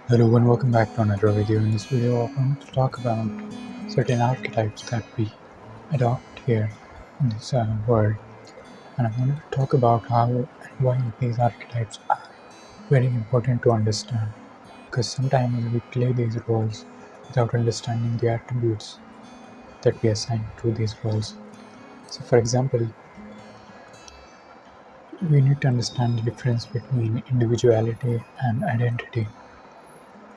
Hello and welcome back to another video. In this video, I want to talk about certain archetypes that we adopt here in this world, and I want to talk about how and why these archetypes are very important to understand. Because sometimes we play these roles without understanding the attributes that we assign to these roles. So, for example, we need to understand the difference between individuality and identity.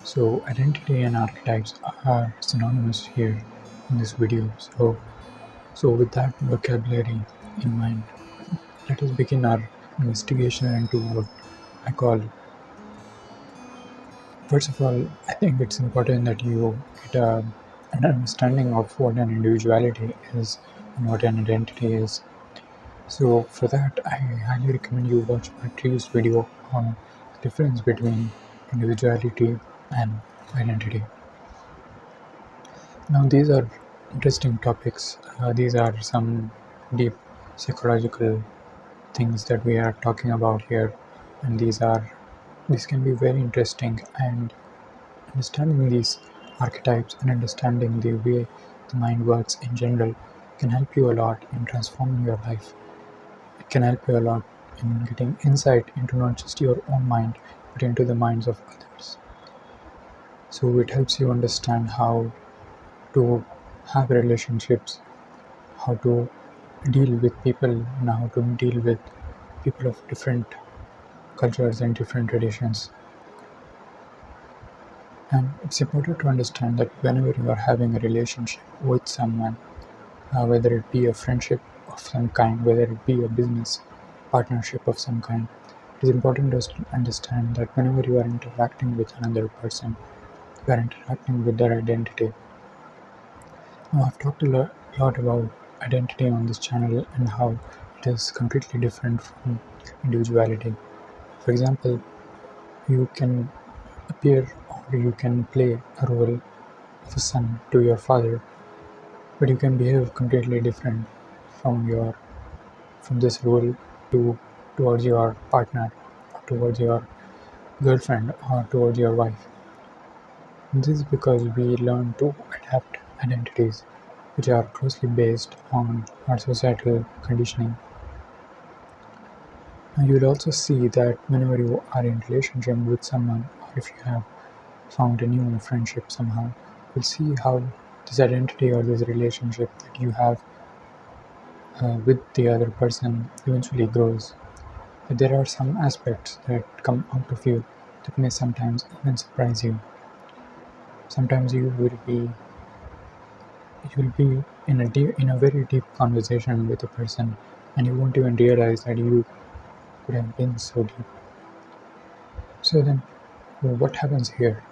So identity and archetypes are synonymous here in this video. So with that vocabulary in mind, let us begin our investigation into what I call. First of all, I think it's important that you get an understanding of what an individuality is and what an identity is. So for that, I highly recommend you watch my previous video on the difference between individuality and identity. Now, these are interesting topics. These are some deep psychological things that we are talking about here, and these can be very interesting. And understanding these archetypes and understanding the way the mind works in general can help you a lot in transforming your life. It can help you a lot in getting insight into not just your own mind, but into the minds of others. So it helps you understand how to have relationships, how to deal with people, and how to deal with people of different cultures and different traditions. And it's important to understand that whenever you are having a relationship with someone, whether it be a friendship of some kind, whether it be a business partnership of some kind, it is important to understand that whenever you are interacting with another person, you are interacting with their identity. Now, I've talked a lot about identity on this channel and how it is completely different from individuality. For example, you can appear or you can play a role of a son to your father, but you can behave completely different from your from this role to towards your partner, or towards your girlfriend, or towards your wife. This is because we learn to adapt identities which are closely based on our societal conditioning. And you'll also see that whenever you are in relationship with someone, or if you have found a new friendship somehow, you'll see how this identity or this relationship that you have with the other person eventually grows. But there are some aspects that come out of you that may sometimes even surprise you. Sometimes you will be in a very deep conversation with a person, and you won't even realize that you could have been so deep. So then, what happens here?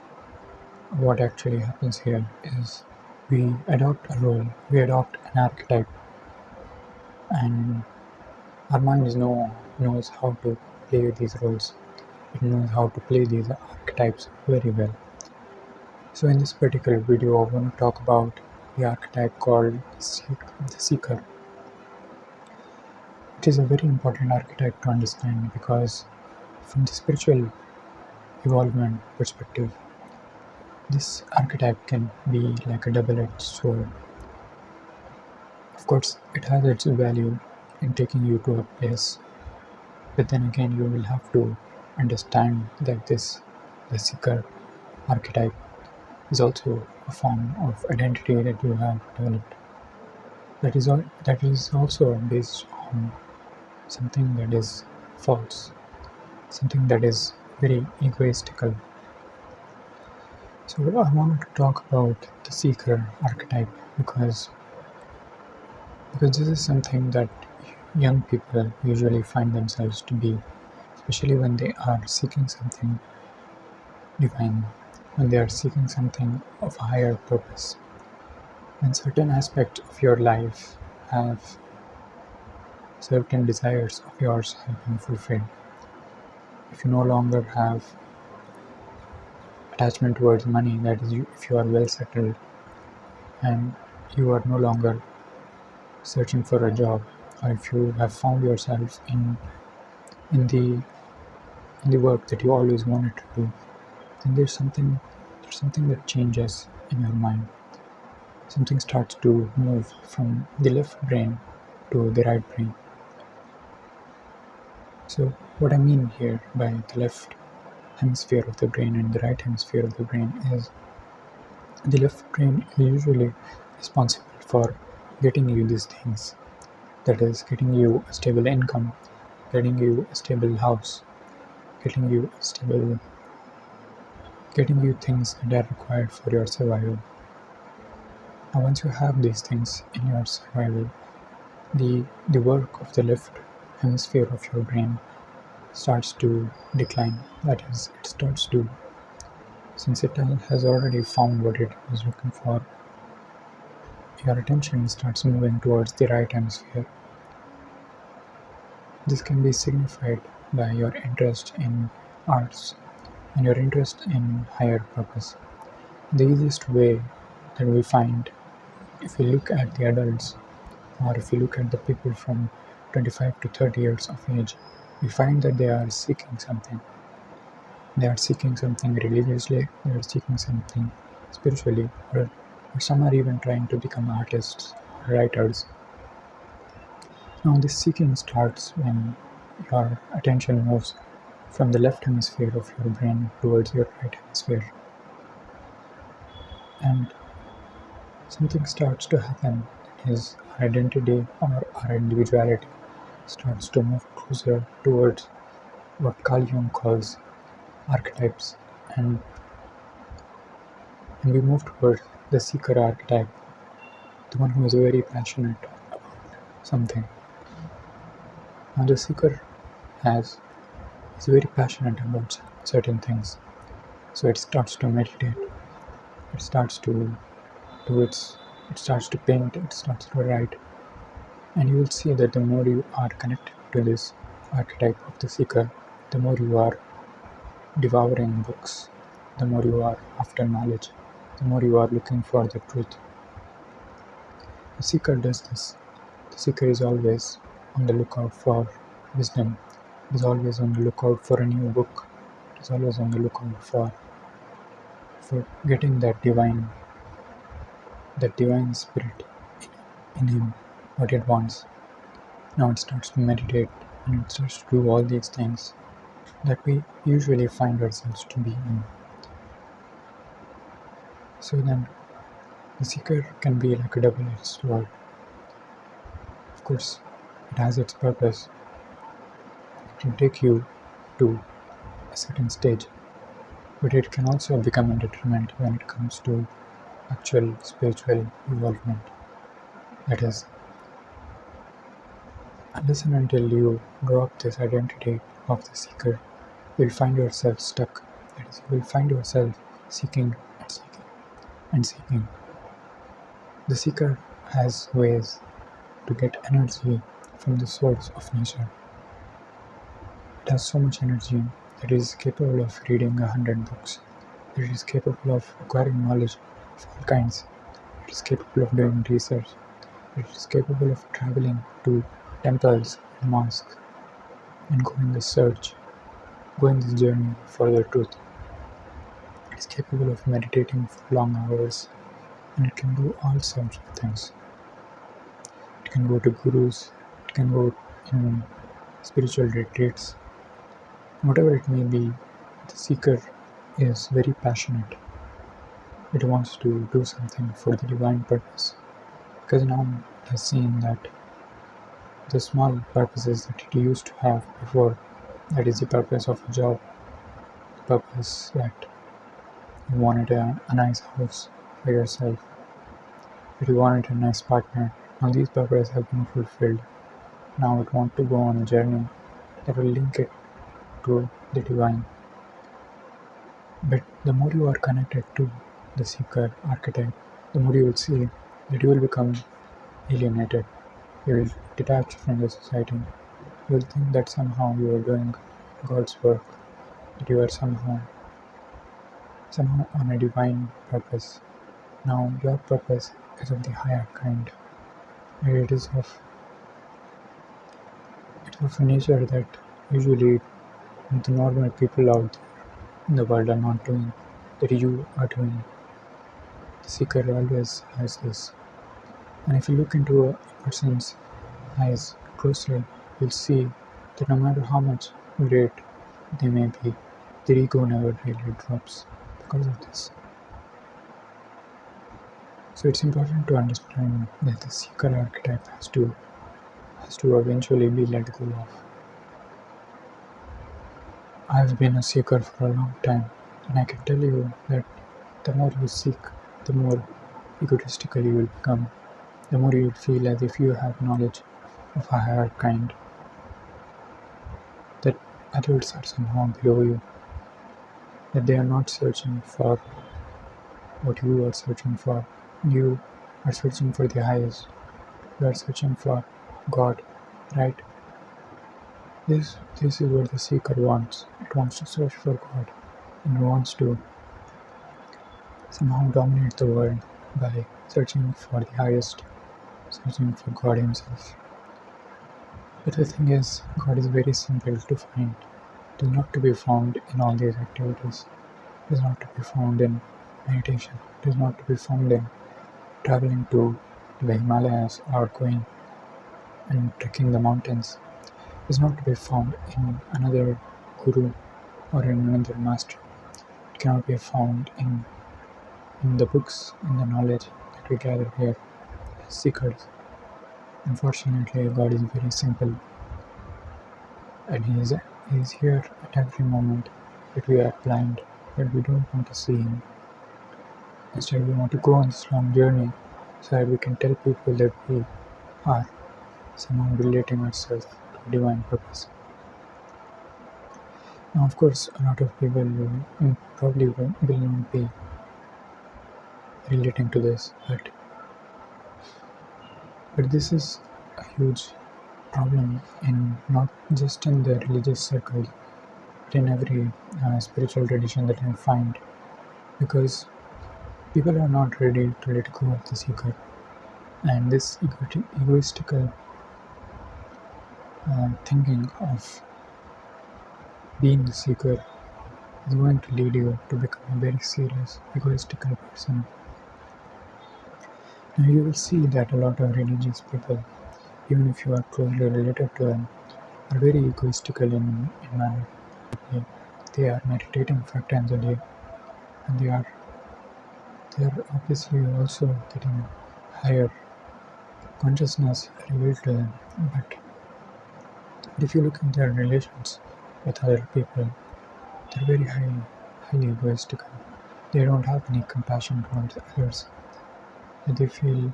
What actually happens here is we adopt a role, we adopt an archetype, and our mind knows how to play these roles. It knows how to play these archetypes very well. So in this particular video, I want to talk about the archetype called the Seeker. It is a very important archetype to understand because from the spiritual evolvement perspective, this archetype can be like a double-edged sword. Of course, it has its value in taking you to a place, but then again, you will have to understand that the Seeker archetype, is also a form of identity that you have developed. That is also based on something that is false, something that is very egoistical. So I wanted to talk about the Seeker archetype because this is something that young people usually find themselves to be, especially when they are seeking something divine, when they are seeking something of a higher purpose. When certain aspects of your life have certain desires of yours have been fulfilled. If you no longer have attachment towards money, that is, if you are well settled and you are no longer searching for a job, or if you have found yourself in the in the work that you always wanted to do, then there's something that changes in your mind. Something starts to move from the left brain to the right brain. So what I mean here by the left hemisphere of the brain and the right hemisphere of the brain is the left brain is usually responsible for getting you these things. That is, getting you a stable income, getting you a stable house, getting you things that are required for your survival. Now, once you have these things in your survival, the work of the left hemisphere of your brain starts to decline. That is, it starts to, since it has already found what it was looking for, your attention starts moving towards the right hemisphere. This can be signified by your interest in arts and your interest in higher purpose. The easiest way that we find, if we look at the adults or if we look at the people from 25 to 30 years of age, we find that they are seeking something. They are seeking something religiously, they are seeking something spiritually, or some are even trying to become artists, writers. Now, this seeking starts when your attention moves from the left hemisphere of your brain towards your right hemisphere, and something starts to happen. Is our identity or our individuality starts to move closer towards what Carl Jung calls archetypes, and, and we move towards the seeker archetype, the one who is very passionate about something. Now, the seeker is very passionate about certain things, so it starts to meditate, it starts to do it starts to paint, it starts to write, and you will see that the more you are connected to this archetype of the seeker, the more you are devouring books, the more you are after knowledge, the more you are looking for the truth. The seeker does this. The seeker is always on the lookout for wisdom, is always on the lookout for a new book, is always on the lookout for getting that divine spirit in him, what it wants. Now it starts to meditate and it starts to do all these things that we usually find ourselves to be in. So then, the seeker can be like a double-edged sword. Of course, it has its purpose. It can take you to a certain stage, but it can also become a detriment when it comes to actual spiritual involvement. That is, unless and until you drop this identity of the seeker, you will find yourself stuck. That is, you will find yourself seeking and seeking and seeking. The seeker has ways to get energy from the source of nature. It has so much energy that it is capable of reading 100 books, that it is capable of acquiring knowledge of all kinds, it is capable of doing research, it is capable of traveling to temples and mosques and going this journey for the truth. It is capable of meditating for long hours, and it can do all sorts of things. It can go to gurus, it can go in spiritual retreats, whatever it may be. The seeker is very passionate. It wants to do something for the divine purpose, because now it has seen that the small purposes that it used to have before, that is the purpose of a job, the purpose that you wanted a nice house for yourself, that you wanted a nice partner, all these purposes have been fulfilled. Now it wants to go on a journey that will link it to the divine. But the more you are connected to the seeker archetype, the more you will see that you will become alienated. You will detach from the society. You will think that somehow you are doing God's work, that you are somehow on a divine purpose. Now your purpose is of the higher kind, and it is of a nature that usually the normal people out there in the world are not doing, that you are doing. The seeker always has this. And if you look into a person's eyes closely, you'll see that no matter how much great they may be, their ego never really drops because of this. So it's important to understand that the seeker archetype has to eventually be let go of. I've been a seeker for a long time, and I can tell you that the more you seek, the more egotistical you will become, the more you will feel as if you have knowledge of a higher kind, that others are somehow below you, that they are not searching for what you are searching for. You are searching for the highest. You are searching for God, right? This is what the seeker wants. It wants to search for God, and it wants to somehow dominate the world by searching for the highest, searching for God Himself. But the thing is, God is very simple to find. It is not to be found in all these activities. It is not to be found in meditation. It is not to be found in traveling to the Himalayas or going and trekking the mountains. It is not to be found in another guru or in another master. It cannot be found in the books, in the knowledge that we gather here as seekers. Unfortunately, God is very simple, and He is here at every moment, but we are blind, but we don't want to see Him. Instead, we want to go on this long journey so that we can tell people that we are somehow relating ourselves to a divine purpose. Now, of course, a lot of people probably will not be relating to this, but this is a huge problem in not just in the religious circle, but in every spiritual tradition that I find, because people are not ready to let go of the seeker, and this egoistical thinking of being the seeker is going to lead you to become a very serious, egoistical person. Now you will see that a lot of religious people, even if you are closely related to them, are very egoistical in manner. They are meditating 5 times a day, and they are obviously also getting higher consciousness revealed to them. But if you look at their relations with other people, they're very highly egoistical. They don't have any compassion towards others. They feel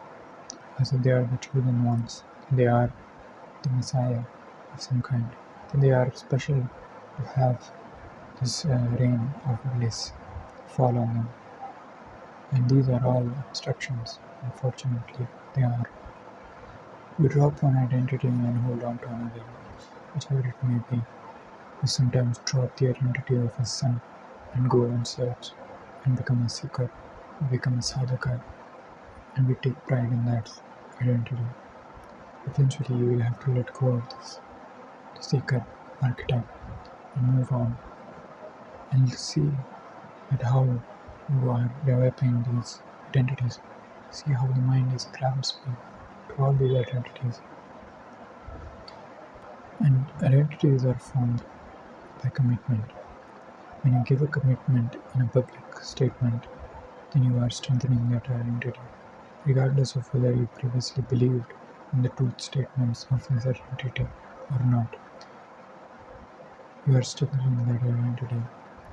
as if they are the chosen ones. They are the Messiah of some kind. They are special to have this rain of bliss fall on them. And these are all obstructions, unfortunately. They are. You drop one identity and hold on to another, whichever it may be. You sometimes drop the identity of a son and go and search and become a seeker, become a sadhaka, and we take pride in that identity. Eventually, you will have to let go of this seeker archetype and move on, and you'll see at how you are developing these identities. See how the mind is grasping to all these identities. And identities are formed by commitment. When you give a commitment in a public statement, then you are strengthening that identity, regardless of whether you previously believed in the truth statements of this identity or not. You are strengthening that identity,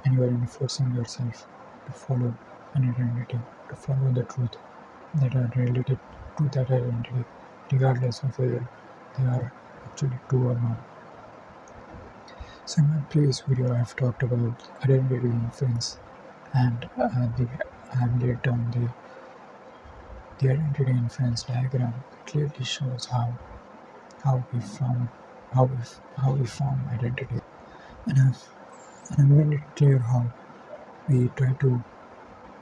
and you are enforcing yourself to follow an identity, to follow the truth that are related to that identity, regardless of whether they are actually true or not. So in my previous video, I have talked about identity inference, and I have laid down the identity inference diagram. It clearly shows how we form identity, and I've made it clear how we try to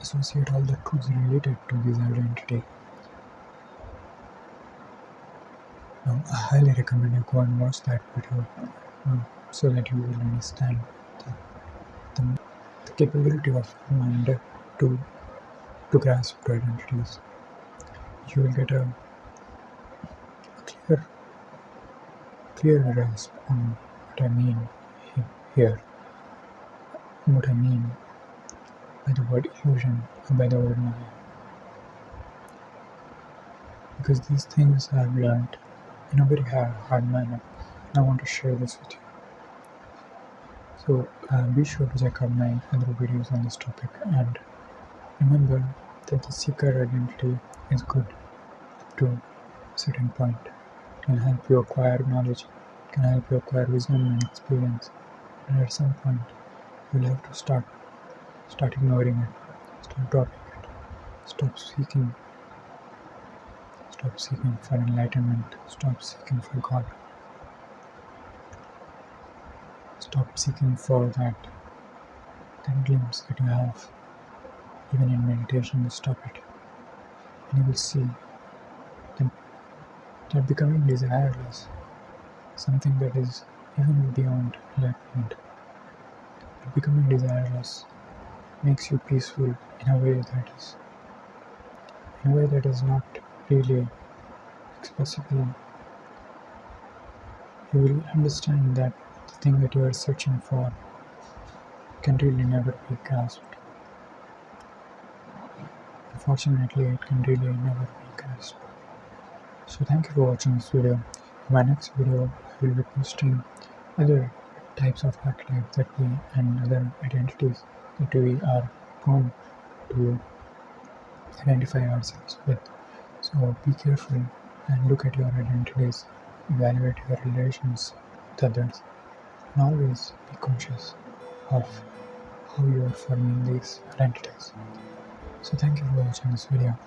associate all the truths related to this identity. Now, I highly recommend you go and watch that video so that you will understand the the capability of mind to grasp to identities. You will get a clear grasp on what I mean here, what I mean by the word illusion and by the word Maya. Because these things I have learned in a very hard manner, and I want to share this with you. So be sure to check out my other videos on this topic, and remember that the seeker identity is good to a certain point. It can help you acquire knowledge, it can help you acquire wisdom and experience, and at some point you'll have to start ignoring it, stop dropping it, stop seeking for enlightenment, stop seeking for God, stop seeking for that glimpse that you have even in meditation. Stop it, and you will see that becoming desireless, something that is even beyond enlightenment, that becoming desireless makes you peaceful in a way that is not really expressible. You will understand that the thing that you are searching for can really never be grasped. Unfortunately, it can really never be grasped. So thank you for watching this video. In my next video, I will be posting other types of archetypes and other identities that we are prone to identify ourselves with. So be careful and look at your identities, evaluate your relations with others, and always be conscious of how you are forming these identities. So thank you for watching this video.